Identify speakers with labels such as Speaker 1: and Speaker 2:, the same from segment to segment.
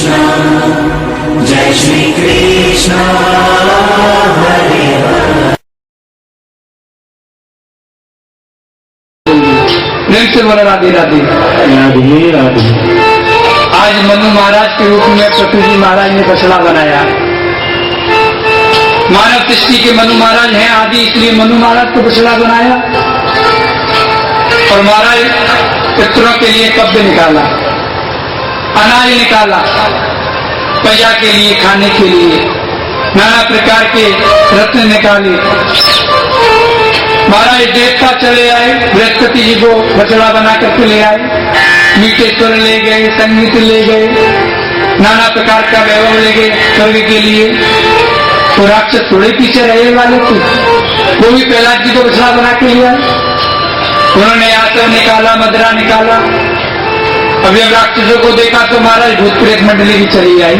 Speaker 1: कृष्ण जय श्री कृष्ण हरे हरे।
Speaker 2: प्रेम से बोला राधे राधे
Speaker 3: राधे राधे।
Speaker 2: आज मनु महाराज के रूप में पृथ्वी जी महाराज ने बछड़ा बनाया। मानव सृष्टि के मनु महाराज हैं आदि, इसलिए मनु महाराज को बछड़ा बनाया। और महाराज पितरों के लिए कब्ज निकाला, अनाज निकाला, प्रजा के लिए खाने के लिए नाना प्रकार के रत्न निकाले। महाराज देवता चले आए, बृहस्पति जी को बछड़ा बना करके ले आए, मीठे स्वर ले गए, संगीत ले गए, नाना प्रकार का वैभव ले गए स्वर्ग के लिए। तो राक्षस थोड़े पीछे रहे वाले थे, वो भी प्रहलाद जी को बछड़ा बना के लिया। उन्होंने आसन निकाला, मदरा निकाला। अभी अब राक्षसों को देखा तो महाराज भूत प्रेत मंडली भी चली आई,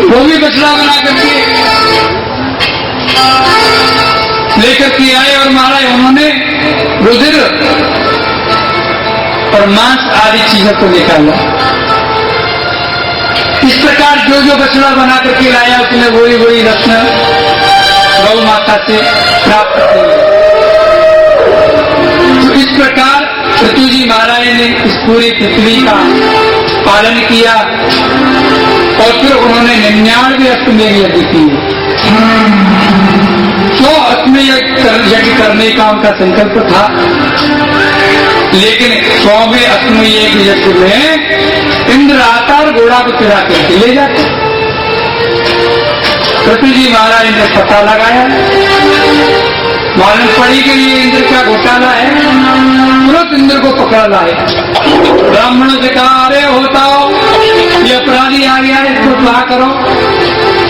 Speaker 2: वो भी बछड़ा बना करके लेकर के आए। और महाराज उन्होंने रुधिर और मांस आदि चीजों को निकाला। इस प्रकार जो जो बछड़ा बना करके लाया उसने वही वही रत्न गौ माता से प्राप्त किए। तो इस प्रकार पृथ्वी जी महाराज ने इस पूरी पृथ्वी का पालन किया। और फिर उन्होंने 99 अश्वमेध यज्ञ किए। 100 अश्वमेध यज्ञ करने का उनका संकल्प था, लेकिन 100वें अश्वमेध यज्ञ में इंद्र आता और घोड़ा को चुरा करके ले जाते। पृथ्वी जी महाराज ने पता लगाया, मालूम पड़ी कि ये इंद्र का घोटाला है। तुरंत इंद्र को पकड़ लाए, ब्राह्मणों से कहा अरे होता हो ये अपराधी आ गया है, इसको क्या करो।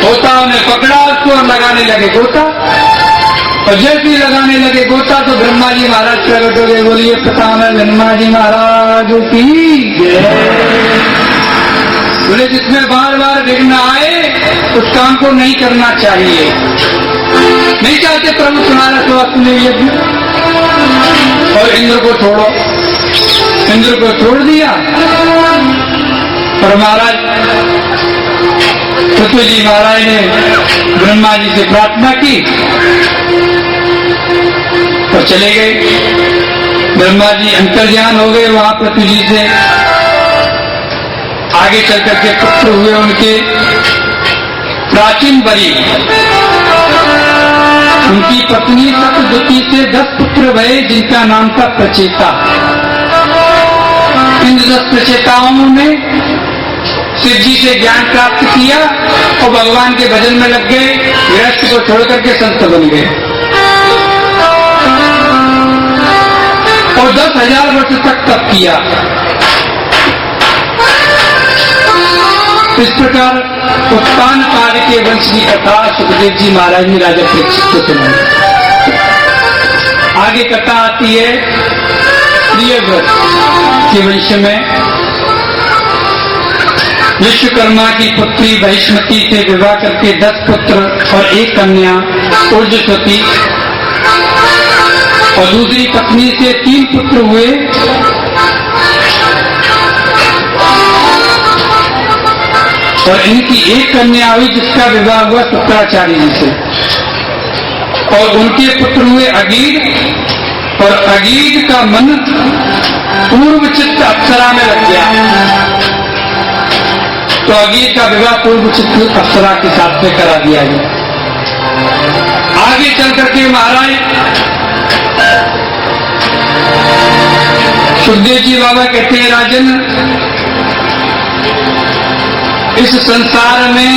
Speaker 2: होता ने पकड़ा उसको और लगाने लगे गोता। और जैसे ही लगाने लगे गोता तो ब्रह्मा जी महाराज प्रकट हो गए। बोलिए प्रताप ब्रह्मा जी महाराज की जय। बोले जिसमें बार बार विघ्न आए उस काम को नहीं करना चाहिए। नहीं चाहते प्रभु तुम्हारा स्वास्थ्य में यज्ञ। और इंद्र को छोड़ो, इंद्र को छोड़ दिया। और महाराज पृथ्वी जी महाराज ने ब्रह्मा जी से प्रार्थना की और चले गए। ब्रह्मा जी अंतर्ज्ञान हो गए वहां पृथ्वी जी से। आगे चल करके पुत्र हुए उनके प्राचीन बरी। उनकी पत्नी सतद्युति से 10 पुत्र भये जिनका नाम था प्रचेता। इन 10 प्रचेताओं ने शिव जी से ज्ञान प्राप्त किया और भगवान के भजन में लग गए। गृहस्थ को छोड़ करके संत बन गए और 10,000 वर्ष तक तप किया। इस प्रकार उत्तान काल के वंश की कथा सुखदेव जी महाराज ने राजा परीक्षित को सुनाई। आगे कथा आती है प्रियव्रत के वंश में। विश्वकर्मा की पुत्री वैष्णवी से विवाह करके 10 पुत्र और 1 कन्या ऊर्जस्वती और दूसरी पत्नी से 3 पुत्र हुए। और इनकी 1 कन्या हुई जिसका विवाह हुआ शुक्राचार्य जी से। और उनके पुत्र हुए अगीर। और अगीर का मन पूर्व चित्त अप्सरा में लग गया, तो अगीर का विवाह पूर्व चित्त अप्सरा के साथ में करा दिया गया। आगे चल करके महाराज सुखदेव जी बाबा कहते हैं राजन इस संसार में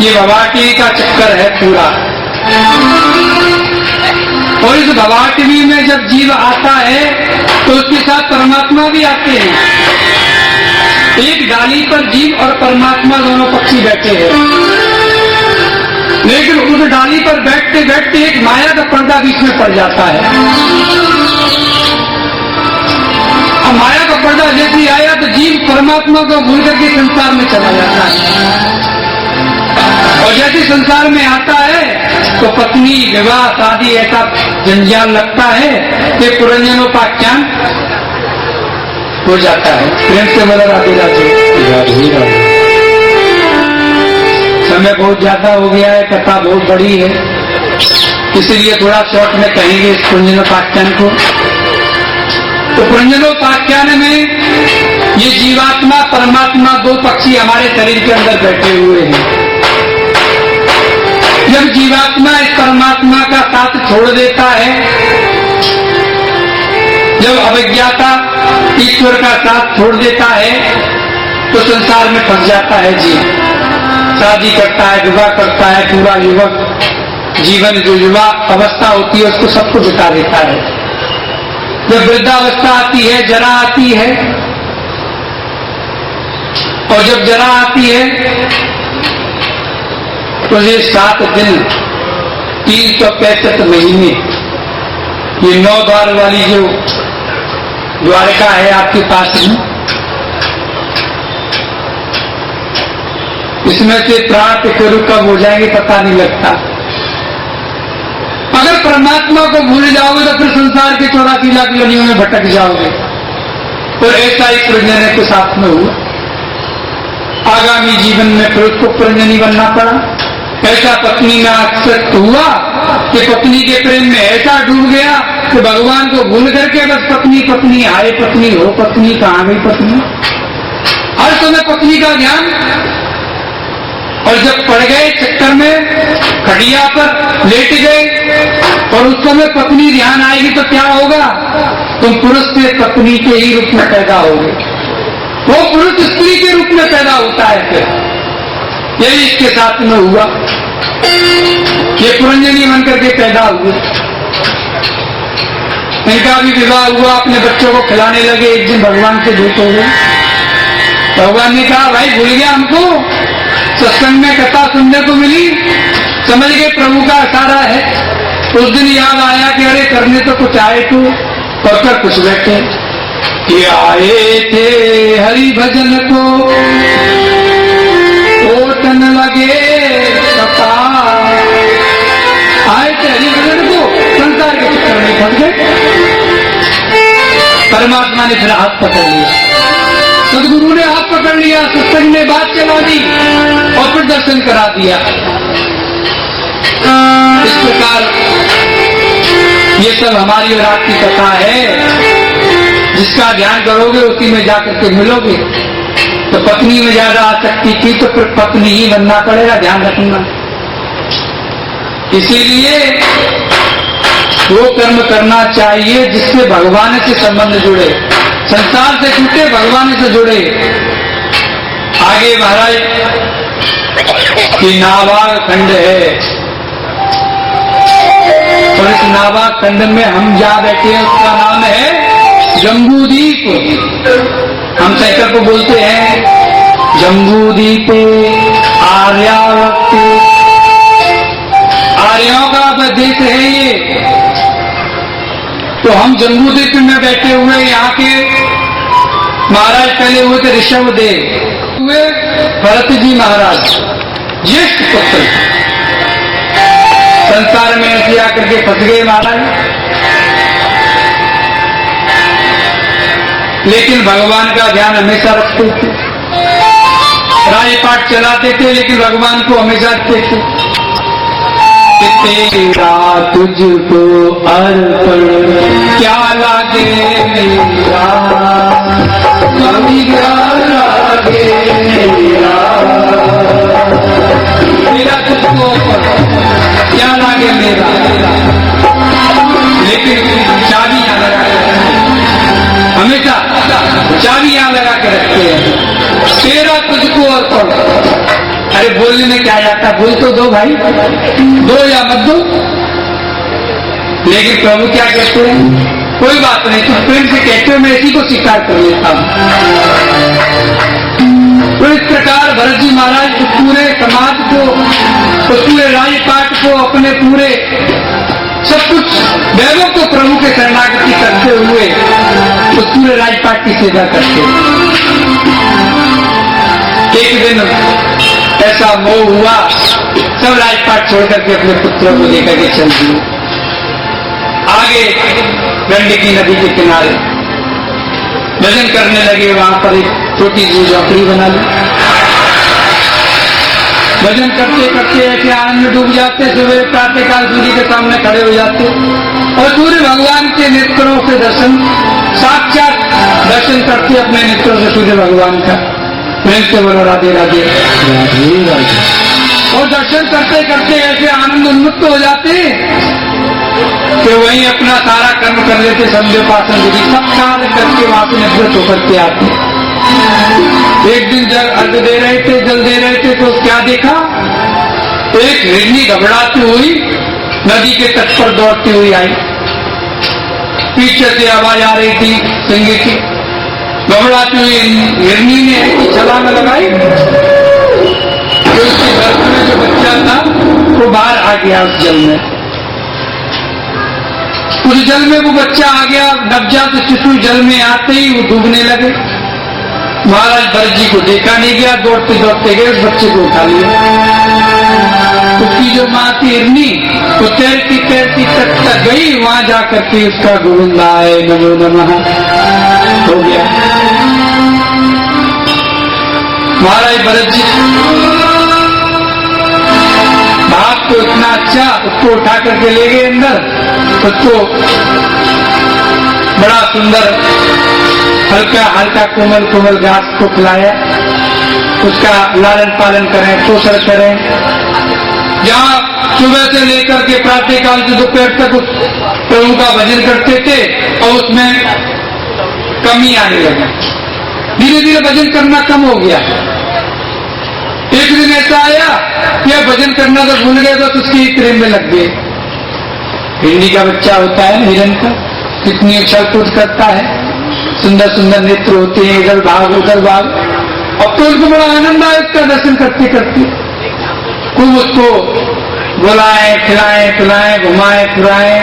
Speaker 2: ये भवाटी का चक्कर है पूरा। और इस भवाटवी में जब जीव आता है तो उसके साथ परमात्मा भी आते हैं। एक डाली पर जीव और परमात्मा दोनों पक्षी बैठे हैं, लेकिन उस डाली पर बैठते बैठते एक माया का पर्दा बीच में पड़ जाता है। अब माया का पर्दा जैसे ही आया तो जीव परमात्मा को भूल करके संसार में चला जाता है। और जैसे संसार में आता है तो पत्नी विवाह शादी ऐसा जंजाल लगता है कि पुरंजनोपाख्यान हो जाता है। प्रेम से बोला राधे राधे।
Speaker 3: राधे राधे।
Speaker 2: समय बहुत ज्यादा हो गया है, कथा बहुत बड़ी है, इसलिए थोड़ा शॉर्ट में कहेंगे इस पुंजनोपाख्यान को। तो पुंजनोपाख्यान में ये जीवात्मा परमात्मा दो पक्षी हमारे शरीर के अंदर बैठे हुए हैं। जब जीवात्मा इस परमात्मा का साथ छोड़ देता है, जब अविज्ञाता ईश्वर का साथ छोड़ देता है, तो संसार में फंस जाता है जीव। शादी करता है, विवाह करता है, पूरा युवक जीवन जो युवा अवस्था होती है उसको सबको बिता देता है। जब वृद्धावस्था आती है, जरा आती है, और जब जरा आती है तो ये 7 दिन 365 महीने, ये 9 द्वार वाली जो द्वारका है आपके पास में, इसमें से प्राण के स्वरूप कब हो जाएंगे पता नहीं लगता। अगर परमात्मा को भूल जाओगे तो फिर संसार के 84 लाख योनियों में भटक जाओगे। और ऐसा ही पुरंजन के साथ में हुआ। आगामी जीवन में फिर उसको पुरंजनी बनना पड़ा। ऐसा पत्नी में आसक्त हुआ कि पत्नी के प्रेम में ऐसा डूब गया कि भगवान को भूल करके बस पत्नी पत्नी, आए पत्नी, हो पत्नी, कहाँ गई पत्नी, हर समय पत्नी का ध्यान। और जब पड़ गए चक्कर में, खटिया पर लेट गए, और उस समय पत्नी ध्यान आएगी तो क्या होगा? तुम पुरुष से पत्नी के ही रूप में पैदा होगे, वो पुरुष स्त्री के रूप में पैदा होता है। फिर यही इसके साथ में हुआ। ये पुरंजनी बनकर के पैदा हुए। इनका भी विवाह हुआ, अपने बच्चों को खिलाने लगे। एक दिन भगवान से भेंट हो गए। भगवान ने कहा, भाई भूल गया हमको? सत्संग में कथा सुनने को मिली, समझ गए प्रभु का इशारा है। उस दिन याद आया कि अरे करने तो कुछ आए तो, और कर कुछ बैठे। ये आए थे हरि भजन को, ओटन लगे कथा। आए थे हरि भजन को, संसार के चक्कर में फंस गए। परमात्मा ने फिर हाथ पकड़ लिया, सदगुरु ने हाथ पकड़ लिया, सत्संग ने बात चला दी और फिर दर्शन करा दिया। इस प्रकार ये सब हमारी और आपकी कथा है। जिसका ध्यान करोगे उसी में जाकर के मिलोगे। तो पत्नी में ज्यादा आसक्ति थी तो फिर पत्नी ही बनना पड़ेगा, ध्यान रखना। इसीलिए वो कर्म करना चाहिए जिससे भगवान से संबंध जुड़े, संसार से छूटे, भगवान से जुड़े। आगे महाराज की नावाग खंड है, और इस नावाग खंड में हम जा बैठे हैं, उसका नाम है जम्बूदीप। हम सैकड़ को बोलते हैं जम्बूदीप आर्यावत। आर्यों का देश है ये। तो हम जम्बूदीप में बैठे हुए, यहाँ के महाराज पहले हुए थे ऋषभदेव, हुए भरत जी महाराज, ज्येष्ठ पुत्र। संसार में ऐसे आकर के फंस गए महाराज, लेकिन भगवान का ध्यान हमेशा रखते थे। राजपाट चलाते थे लेकिन भगवान को हमेशा रखते थे। तेरा तुझको अर्पण क्या लागे मेरा, कभी क्या लागे मेरा, तेरा तुझको क्या लागे मेरा। लेकिन चाबी यहाँ लगा के, हमेशा चाबी यहाँ लगा के रखते हैं। तेरा तुझको अर्पण। अरे बोलने में क्या जाता, बोल तो दो भाई, दो या मत दो। लेकिन प्रभु क्या कहते हैं, कोई बात नहीं, तुम प्रेम से कहते हो, मैं इसी को स्वीकार कर लेता हूं। तो इस प्रकार भरत जी महाराज उस पूरे समाज को, उस पूरे राजपाट को, अपने पूरे सब कुछ वैभव को प्रभु के शरणागति करते हुए उस पूरे राजपाट की सेवा करते। एक दिन ऐसा मोह हुआ, सब राजपाट छोड़ करके अपने पुत्रों को लेकर के चल दिए आगे गंडकी नदी के किनारे। भजन करने लगे। वहां पर एक छोटी सी झोपड़ी बना ली। भजन करते करते ऐसे आनंद में डूब जाते। सुबह प्रातःकाल सूर्य के सामने खड़े हो जाते और सूर्य भगवान के नेत्रों से दर्शन, साक्षात दर्शन करते अपने नेत्रों से सूर्य भगवान का। प्रेम से बोलो राधे राधे।
Speaker 3: राधे राधे।
Speaker 2: और दर्शन करते करते ऐसे आनंद उन्मुक्त हो जाते कि वहीं अपना सारा कर्म कर लेते। संध्योपासन विधि सब कार्य करके वहां से निवृत्त होकर के आते। एक दिन जल अर्घ दे रहे थे, जल दे रहे थे, तो क्या देखा? एक हिरनी घबराती हुई नदी के तट पर दौड़ती हुई आई। पीछे से आवाज आ रही थी सिंह की। घबराती हुई हिरनी ने ऐसी छलांग लगाई कि उसके गर्भ में जो बच्चा था वो बाहर आ गया। उस जल में, उस जल में वो बच्चा आ गया। नवजात शिशु जल में आते ही वो डूबने लगे। महाराज भरत जी को देखा नहीं गया, दौड़ते दौड़ते गए, उस बच्चे को उठा लिया। उसकी जो माँ थी हिरनी, वो तैरती तैरती तक गई। वहां जाकर के उसका गोविंदाय नमो नमः हो गया। महाराज भरत जी बाप को इतना अच्छा, उसको उठा करके ले गए अंदर। उसको बड़ा सुंदर हल्का हल्का कोमल कोमल घास को खिलाया। उसका लालन पालन करें, पोषण करें। जहाँ सुबह से लेकर के प्रातःकाल से दोपहर तक उस प्रभु का भजन करते थे और उसमें कमी आने लगी। धीरे धीरे भजन करना कम हो गया। एक दिन ऐसा आया कि भजन करना तो भूल गए, बस उसकी प्रेम में लग गए। हिरनी का बच्चा होता है हिरन का, कितनी उछल कूद करता है, सुंदर सुंदर नेत्र होते हैं, इधर भाग उधर भाग। अब तो उनको बड़ा आनंद आया उसका दर्शन करते करते। खूब उसको बुलाए, खिलाए, पिलाए, घुमाए फिराए।